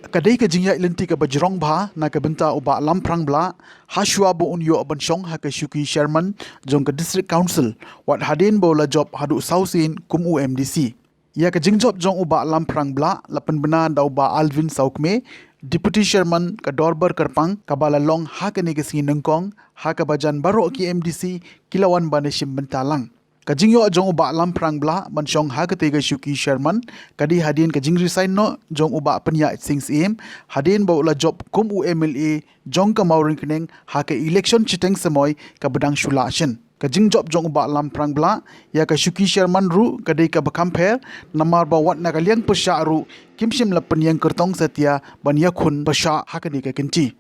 Kadai ke jingya ilenti ke bajrong bha na ke benta Bah Lamphrang Blah hashua bo unyo ban shong ha ke shuki Chairman jong ke District Council wat hadin bo la job hadu sausin kum UMDC. Ya ke jingjob jong Bah Lamphrang Blah lapan bena da Bah Alvin Saukme Deputy Chairman ke Dorber Kerpang kabala long ha ke negasi nengkong ha ke bajan baru ki MDC kilawan baneshim bentalang. Kajing yo jong Bah Lamphrang Blah ban shong ha ketiga shuki Chairman kadi hadin kajing resign no jong penya sings im hadin bo la job kum UMLA jong ka maurin keneng ha ke election chiteng semoy ka bedang shula shen kajing job jong Bah Lamphrang Blah ya ka shuki Chairman ru kadi ka bakamper namar ba wat na kaliang pesya ru kimshim la penyang kertong setia ban yakun pesya ha kani ka kenci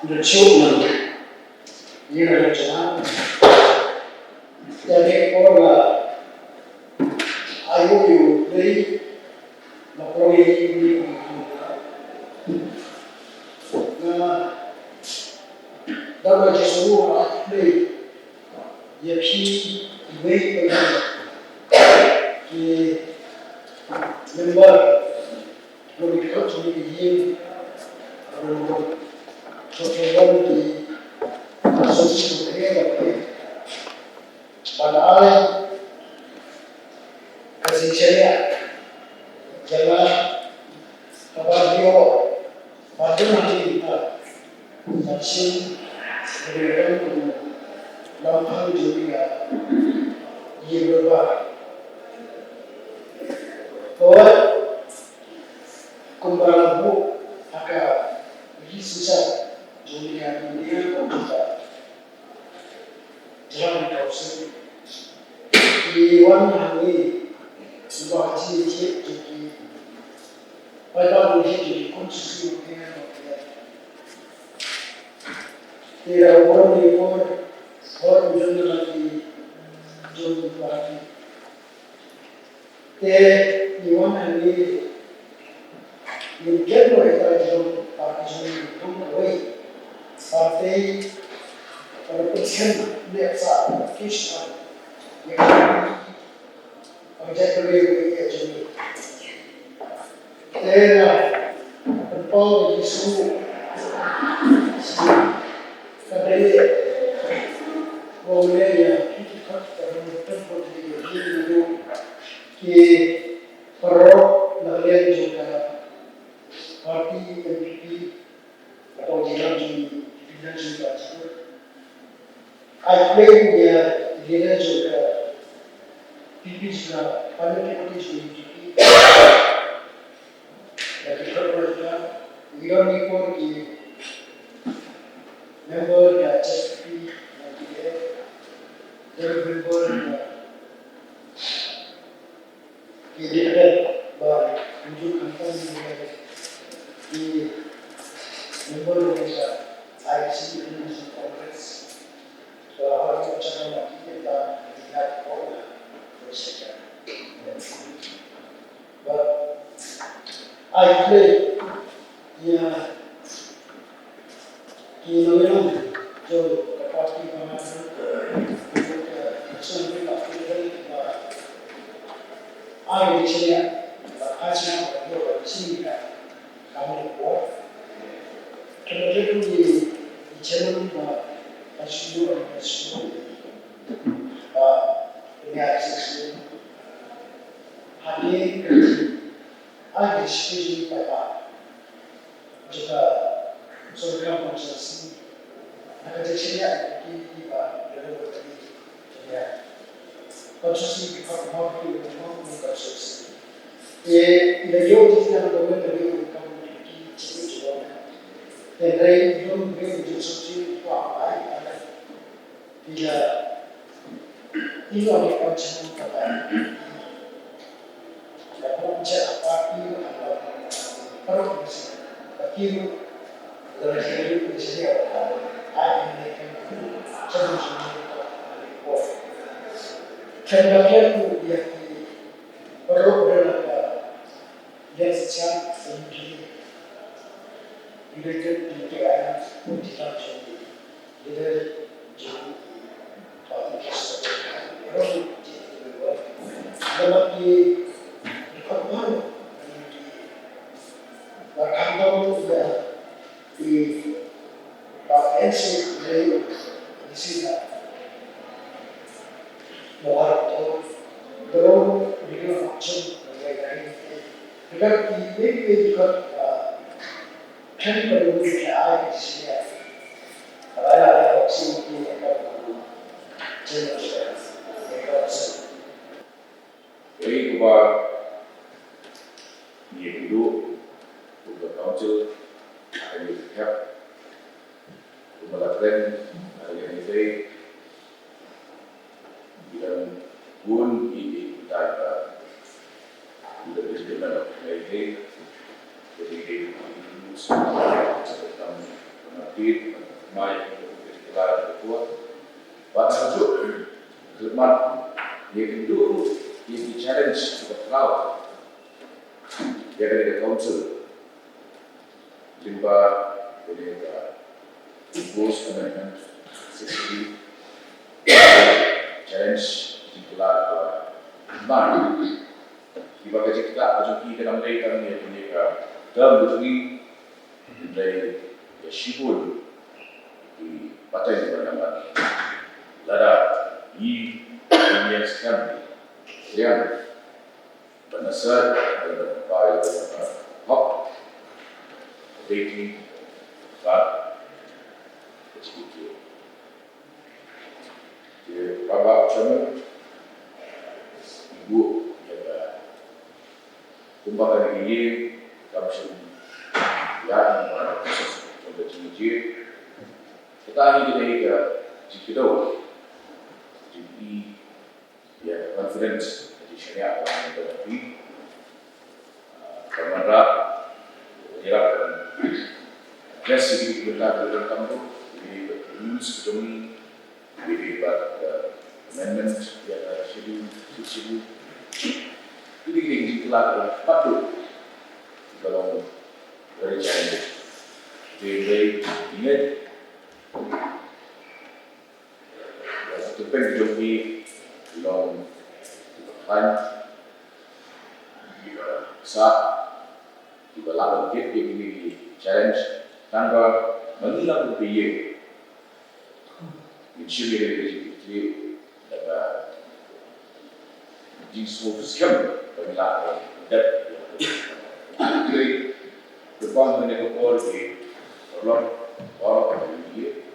the children, therefore, I hope you play the following that was just who I play. Yet he wait the member will come to me here to the association here. But I, as a chair, Jala, Abadio, Badunati, Machine, the return to Lampang Julia, Yoruba. For Kumbarabu, Aka, Yisusa, Julia, India, Computer, John Dawson. The one way to watch it to be by God will hit you consciously of that. There are only for generally John Party. There, the one way you get no John Party come away, but they are a person next up, fish up. Objectively, then, the Paul is who I play the leaders of PP's parliamentary we don't need for the member that just be the member he did that by you confirm the member of the IC in Congress. So how much of that problem for a second. But I play the party I actually sila Mawphor belum video action mengenai dekat ini juga kan perlu kita di sini ada opsi ini akan channel mereka Jadi kuba ni dulu untuk council ada di pihak melakukan hari ini dan pun ini kita sudah disediakan hari jadi itu semua tentang pengertian mai kita kuat bahasa itu khidmat yang dulu ini challenge the cloud dari the council limba dari proposed amendment 60 challenge di cloud man di bawah kita ajuki dalam mereka ni dalam negeri dari Yashibul di Patai di Bandar Lada di Indian Scam yang berdasar dan berfile hak dating dan HDQ. Jadi, Bapak Chairman, Ibu yang kumpulan ini kami yang proses untuk tinggi kita ini ke Khatduh jadi ya confidence di syariat yang tetapi kamera menyerahkan resiko benar dalam kamu di rules demi dibuat amendment yang schedule ini dikelar Khatduh kalau dari China jadi ingat satu penjogi long kan saat di belakang gate ini challenge tanpa mengilang biaya mencuri dari dapat jinsmu skam pemilahan dat jadi depan menegakkan di orang ini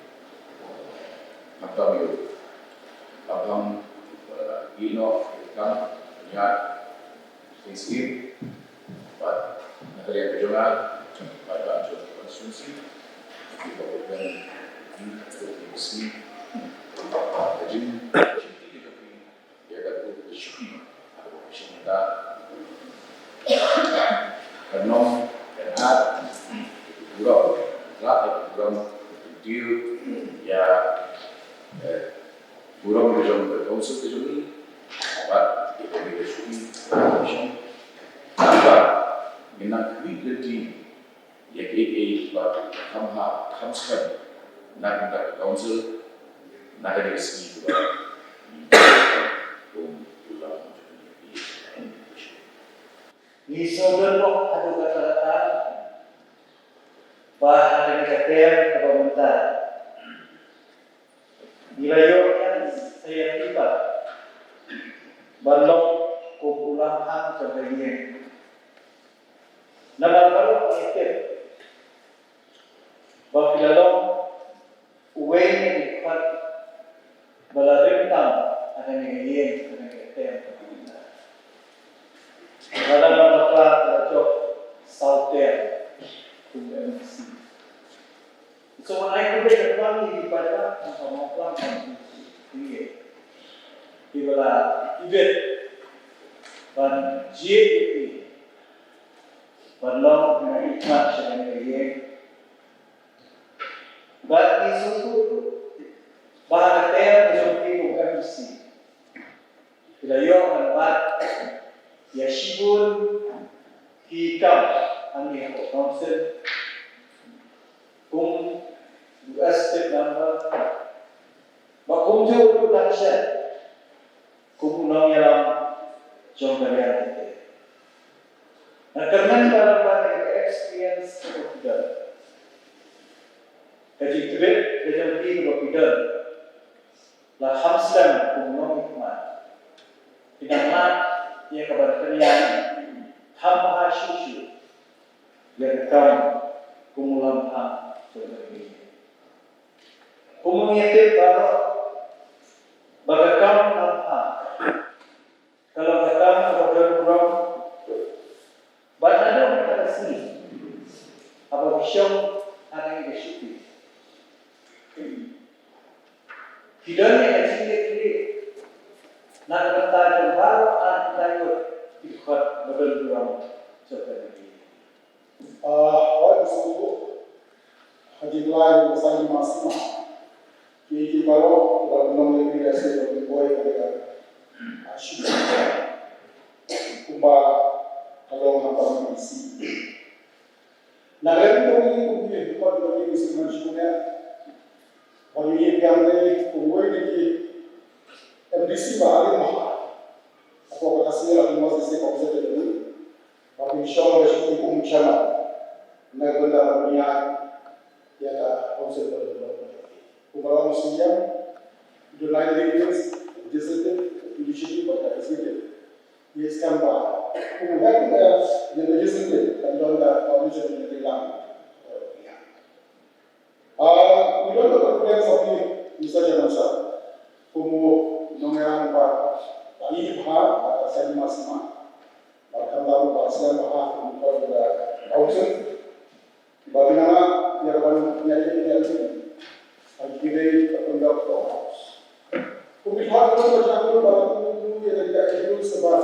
atau abang ino kan punya prinsip pada negara regional pada konstitusi di kabupaten di provinsi jadi dia kata shuki atau shuki karena dan kurang kecil ya kurang berjauh berkonsep ini dapat ekonomi shong tanpa minat kualiti ya batu kamskan nak minta council nak ada segi juga Di saudara ada kata-kata bah ada kata pemerintah. Dilayakkan saya tiba balok kumpulan ham sebagainya. Nama baru itu bakilalong uwenya dikat balarentang akan yang akan kata dalam bakla terjok sauter kumpulan. So when I could get one di pada Mawphor ini, bila ibet dan JPP, berlaku mengikat dengan dia, dan isu bahagian dari UMC, bila yang membuat Yashibul hikam angin council kum step number bakum jo production kum unang yang jom kalian itu. Nah kerana dalam banyak experience kita, kaji kredit kaji di berpindah Muslim kumno hikmat. Pinangmat ia keberkarian hamba syukur yang kam kumulam ham seperti umumnya baru bagakam nampak kalau bagakam atau berkurang badan kita kasih apa shong ada yang shuki hidupnya kecil-kecil nak bertahan baru ada ikut berkurang seperti ini. Olha isso, a de lá eu saí máxima que parou para não me vir a ser o boi para acho que kalau hampa misi na lembro ni que quando eu vi isso na escola quando ia ganhar o boi que MDC bahari mah apa kasih lagi masih se kau saja dulu tapi insyaallah besok itu mencapai naganda dunia yata konsep berubah. Kumpulan Muslim United Nations District Initiative pada SDG. Ia skamba. Kumpulan kita yang district dan juga komunitas yang dilang. We don't know the plans of the Jalan Sah. Kumu nongerang ba tadi bah saya masih bahkan tahu bahasa bah kumpulan council. Bagaimana yang akan menjadi akhirnya pendapat House. Kumpulan itu berjangkut pada tujuh yang tidak itu sebab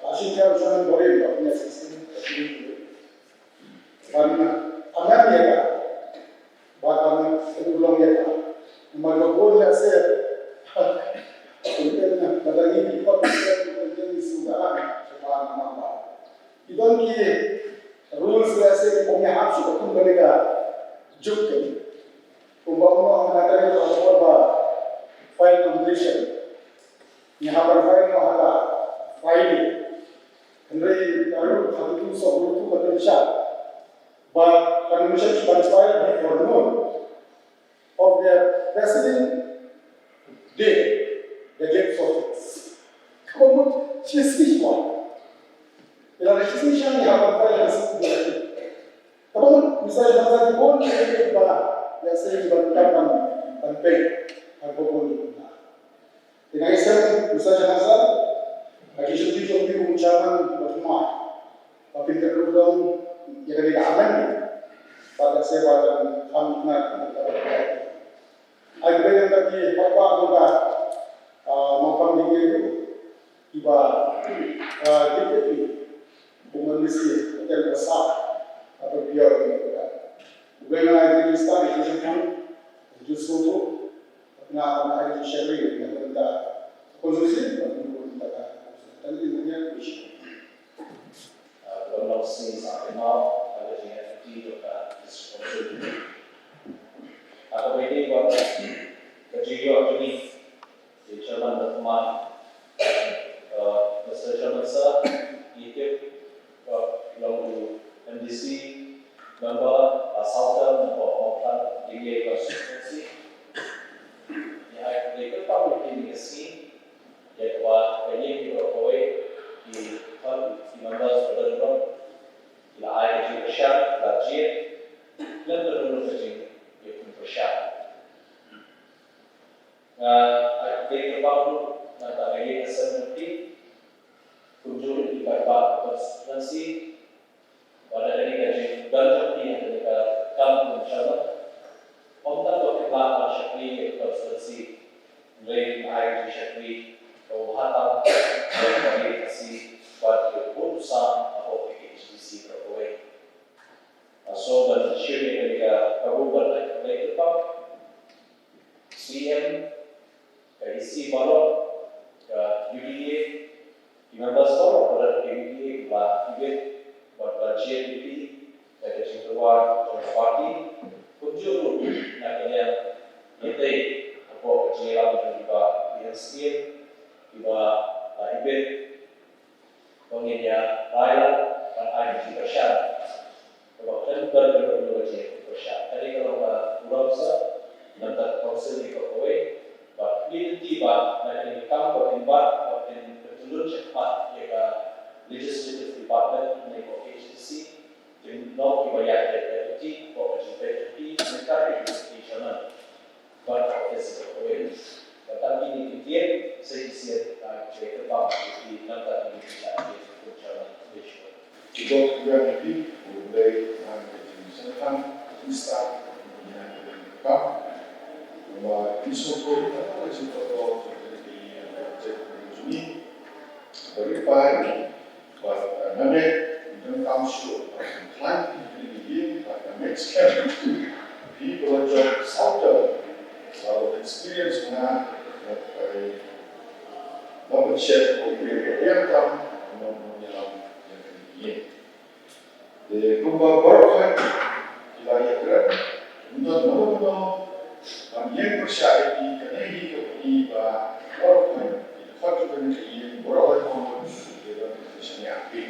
asyiknya usaha boleh punya sistem tersebut. Karena amat dia bahkan itu belum dia. Maka boleh saya kemudian pada ini kita menjadi sudah sebab nama. Itu ni rules वैसे पुण्य हाथ से तुम बनेगा जुट के कुंभों हमारा करेगा और बार फाइल कंप्लीशन यहाँ पर फाइल में हमारा फाइल हमारे यारों खातू सब लोग तो बतौर but convention transpired before noon of the president day the date for kamu sih one Bila registrasi yang apa yang disebut, kamu misalnya masa di pun ini bah, biasa dibantukan tanpai apa pun. Dengan itu misalnya masa lagi cuti ucapan pertama, tapi terkadang yang tidak aman pada sebab kami nak. Ada yang tadi apa juga Mawphor itu tiba Komunisi hotel besar atau biar itu. Bagaimana itu start itu kan justru nak ada sharing dengan kita konsumsi atau kita tadi intinya isu. Kalau sini sampai mau ada yang juga diskusi. Apa ini buat kerja ini di Chairman teman Mr. Chairman sir itu lalu MDC member Southern Mawphor DA constituency yang mereka public industry yaitu ini diperoleh di members berdengar di air jurusan budget dan berdengar kerja di perusahaan. Mereka baru nanti lagi kesenangan kunjung di beberapa konstituensi pada hari ini dan seperti yang kita kamu mencatat untuk berkembang syakli konstituensi mulai air syakli kewahatan dan komunikasi pada keputusan atau KHADC berkuai. So dan syakli ketika kabupaten mulai tetap CM KHADC baru UDA members baru pada KHADC bah buat budget ini dari keluar dari parti kunjung nak yang itu apa kecilan dan juga yang skill juga event penginnya raya dan IDC bersama kalau kan berdua bersama tadi kalau pulau besar nanti konsul di Khatduh bah ini tiba proyek teknologi, opportunity, mereka educational, but physical awareness. Tetapi ini kemudian seisian cerita di nanti ini bisa berjalan visual. Juga juga nanti mulai mengenai Islam dengan mereka, bahwa isu politik itu juga jadi beripar, bahwa nanti dalam kasus klaim ini pada Mexican di pelajar Southern kalau experience mana dapat share yang tam menyelam ini. De kumba barokah ila yakran untuk menolong yang percaya di kenehi kepi ba barokah di Khatduh kan ini barokah komun di dalam sini api.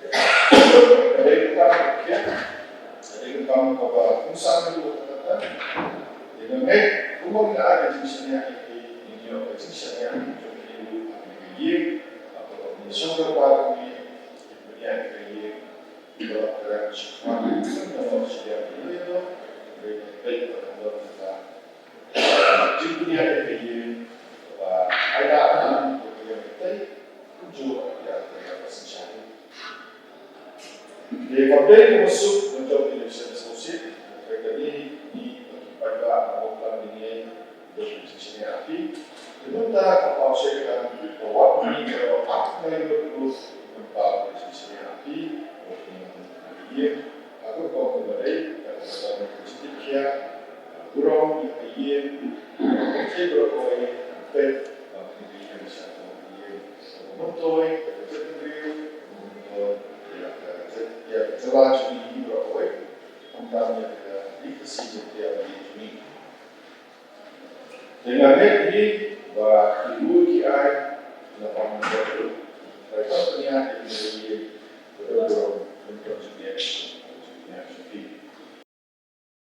Ada kita ya, ada kita apa usaha itu kata, dengan kumba kita ada di sini api ini apa di sini api jadi ini apa ini sumber baru ini yang kita akan semua dalam setiap itu baik dalam kita dunia ini bahwa ada yang kita tujuh ya sesuatu. Di kapten masuk untuk election associate mereka ini pada awal ini dari sisi api diminta kapal saya bahwa ini kalau apa yang terus tentang sisi api aku kau kembali dalam sedikit kurang yang saya berkoi pet yang satu montoi tertentu ya jelas ini berkoi tentang yang dikasih setiap ini dengan ini bahwa ibu kiai dapat membantu mereka punya ini berdoa untuk sendiri.